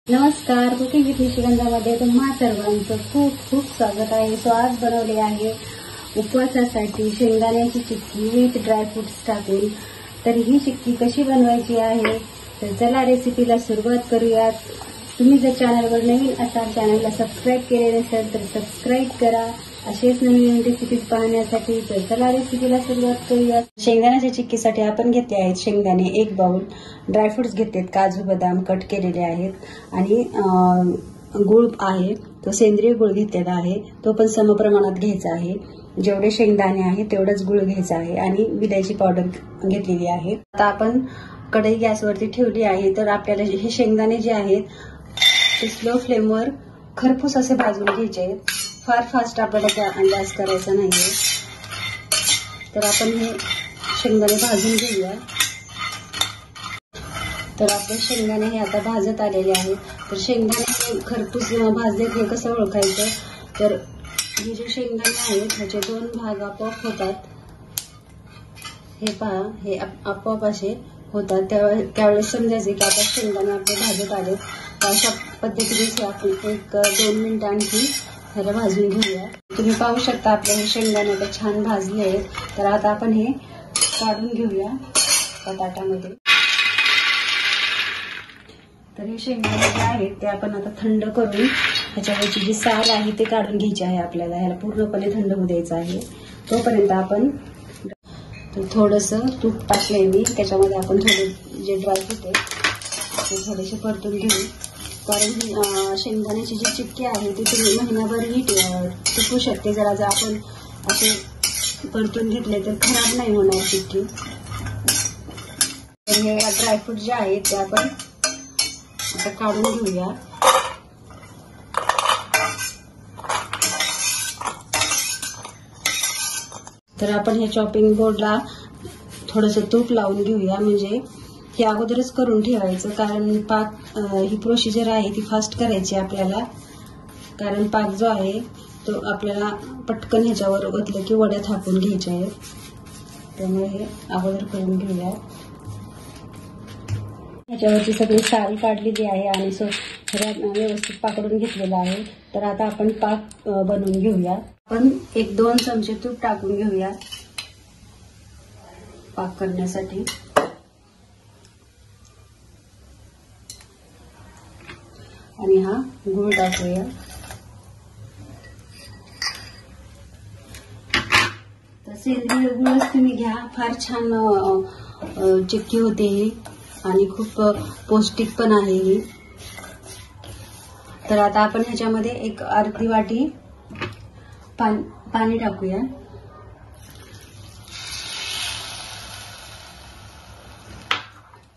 नमस्कार, cooking with निशिगंधामध्ये तुम्हा सर्वांचं खूप खूप स्वागत आहे. सो आज बनवले आहे उपवासासाठी शेंगदाण्याची चिक्की विथ ड्रायफ्रुट्स टाकून. तर ही चिक्की कशी बनवायची आहे तर चला रेसिपीला सुरुवात करूयात. तुम्ही जर चॅनलवर नवीन असाल, चॅनलला सबस्क्राईब केले नसेल तर सबस्क्राईब करा असेच नवीन रेसिपीज पाहण्यासाठी. तर चला रेसिपीला सुरुवात करूयात. शेंगदाण्याच्या चिक्कीसाठी आपण घेतले आहेत शेंगदाणे 1 बाउल, ड्रायफ्रुट्स घेतलेत, काजू बदाम कट केलेले आहेत आणि गुळ आहे तो सेंद्रिय गुळ घेतलेला आहे, तो पण समप्रमाणात घ्यायचा आहे. जेवढे शेंगदाणे आहे तेवढंच गुळ घ्यायचा आहे आणि विलायची पावडर घेतलेली आहे. आता आपण कढई गॅसवरती ठेवली आहे. तर आपल्याला हे शेंगदाणे जे आहेत ते स्लो फ्लेमवर खरपूस असे भाजून घ्यायचे आहेत. फार फास्ट आपल्याला गॅस करायचा नाहीये. तर आपण हे शेंगदाणे भाजून घेऊया. तर आपले शेंगदाणे हे आता भाजत आलेले आहेत. तर शेंगदाणे खरपूस भाजलेत हे कसं ओळखायचं तर हे जे शेंगदाणे आहेत ह्याचे 2 भाग आपोआप होतात. हे पहा, हे आपोआप असे होतात. त्यावेळेस समजायचे की आता शेंगदाणे आपले भाजत आले. अशा पद्धतीने आपण 1-2 मिनिट आणखी ह्याला भाजून घेऊया. तुम्ही पाहू शकता आपले हे शेंगदाणे आता छान भाजले आहेत. तर आता आपण हे काढून घेऊया ताटामध्ये. तर हे शेंगदाणे जे आहेत ते आपण आता थंड करून ह्याच्यावरची जी साल आहे ते काढून घ्यायची आहे आपल्याला. ह्याला पूर्णपणे थंड होऊ द्यायचं आहे. तोपर्यंत आपण थोडंसं तूप टाकलंय मी, त्याच्यामध्ये आपण थोडे जे ड्रायफ्रूट आहे ते थोडेसे परतून घेऊ. कारण शेंगदाण्याची जी चिक्की आहे ती तुम्ही महिनाभरही टिकू शकते. जर आपण असे परतून घेतले तर खराब नाही होणार चिक्की. तर हे ड्रायफ्रूट जे आहेत ते आपण आता काढून घेऊया. तर आपण हे चॉपिंग बोर्डला थोडंसं तूप लावून घेऊया. म्हणजे हे अगोदरच करून ठेवायचं, कारण पाक ही प्रोसिजर आहे ती फास्ट करायची आपल्याला. कारण पाक जो आहे तो आपल्याला पटकन ह्याच्यावर ओतलं की वड्या थापून घ्यायच्या आहेत. त्यामुळे हे अगोदर करून घेऊया. ह्याच्यावरची सगळी साल काढलेली आहे आणि व्यवस्थित पाकडून घेतलेला आहे. तर आता आपण पाक बनवून घेऊया. आपण 1-2 चमचे तूप टाकून घेऊया पाक करण्यासाठी. आणि हा गूळ टाकूया. तर सेंद्रिय गुळच तुम्ही घ्या, फार छान चिक्की होते ही आणि खूप पौष्टिक पण आहे ही. तर आता आपण ह्याच्यामध्ये 1 अर्धी वाटी पाणी टाकूया.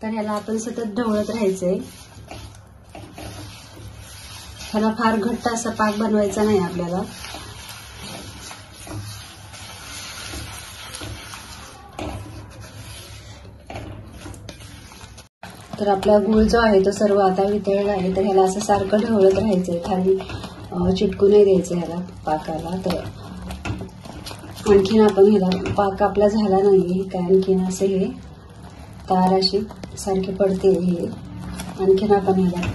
तर ह्याला आपण सतत ढवळत राहायचंय. ह्याला फार घट्ट असा पाक बनवायचा नाही आपल्याला. तर आपला गूळ जो आहे तो सर्व आता वितळला आहे. तर ह्याला असं सारखं ढवळत राहायचंय, खाली चिटकू नाही द्यायचं ह्याला पाकाला. तर आणखीन आपण ह्याला पाक आपला झाला नाही काय, आणखीन असे हे तार अशी सारखे पडते हे. आणखीन आपण ह्याला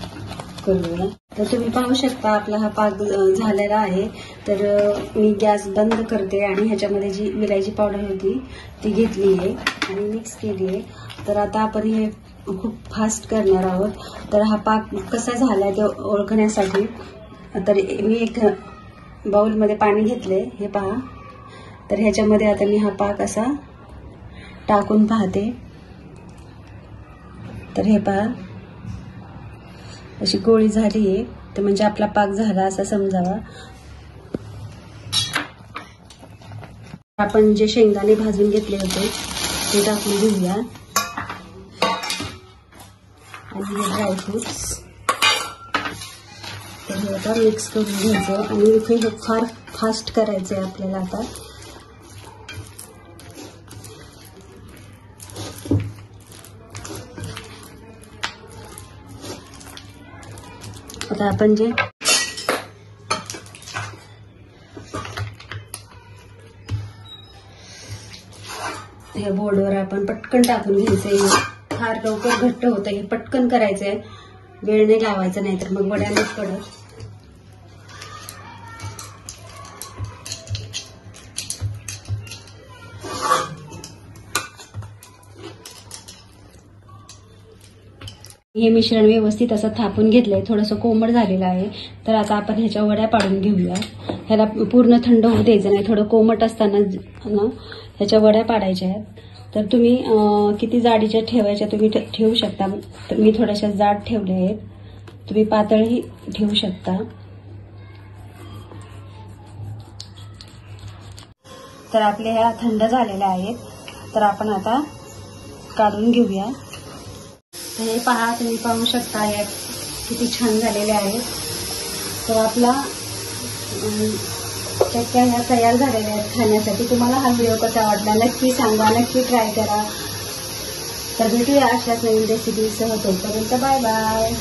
करूया. तर तुम्ही पाहू शकता आपला हा पाक झालेला आहे. तर मी गॅस बंद करते आणि ह्याच्यामध्ये जी विलायची पावडर होती ती घेतली आहे आणि मिक्स केली आहे. तर आता आपण हे खूप फास्ट करणार आहोत. तर हा पाक कसा झालाय ते ओळखण्यासाठी तर मी 1 बाउलमध्ये पाणी घेतले, हे पहा. तर ह्याच्यामध्ये आता मी हा पाक असा टाकून पाहते. तर हे पहा, अशी गोळी झाली आहे. तर म्हणजे आपला पाक झाला असा समजावा. आपण जे शेंगदाणे भाजून घेतले होते ते टाकून घेऊया आणि हे ड्रायफ्रुट्स. तर हे आता मिक्स करून घ्यायचं आणि इथे हे फार फास्ट करायचं आहे आपल्याला. आता आपण जे हे बोर्डवर आपण पटकन टाकून घ्यायचंय. फार लवकर घट्ट होतं हे, पटकन करायचंय. वेळ नाही लावायचा, नाही तर मग वड्यालाच पडत. हे मिश्रण व्यवस्थित असं थापून घेतलंय, थोडंसं कोमट झालेलं आहे. तर आता आपण ह्याच्या वड्या पाडून घेऊया. ह्याला पूर्ण थंड होऊ द्यायचं नाही, थोडं कोमट असताना ह्याच्या वड्या पाडायच्या आहेत. तर तुम्ही किती जाडीच्या ठेवायच्या तुम्ही ठेवू शकता. तर मी थोड्याशा जाड ठेवल्या आहेत, तुम्ही पातळही ठेवू शकता. तर आपल्या ह्या थंड झालेल्या आहेत, तर आपण आता काढून घेऊया. हे पहा, तुम्ही पाहू शकता या किती छान झालेल्या आहेत. तर आपला चक्क्या ह्या तयार झालेल्या आहेत खाण्यासाठी. तुम्हाला हा व्हिडिओ कसा वाटला नक्की सांगा, नक्की ट्राय करा. तर भेटूया अशाच नवीन रेसिपीसह. तोपर्यंत बाय बाय.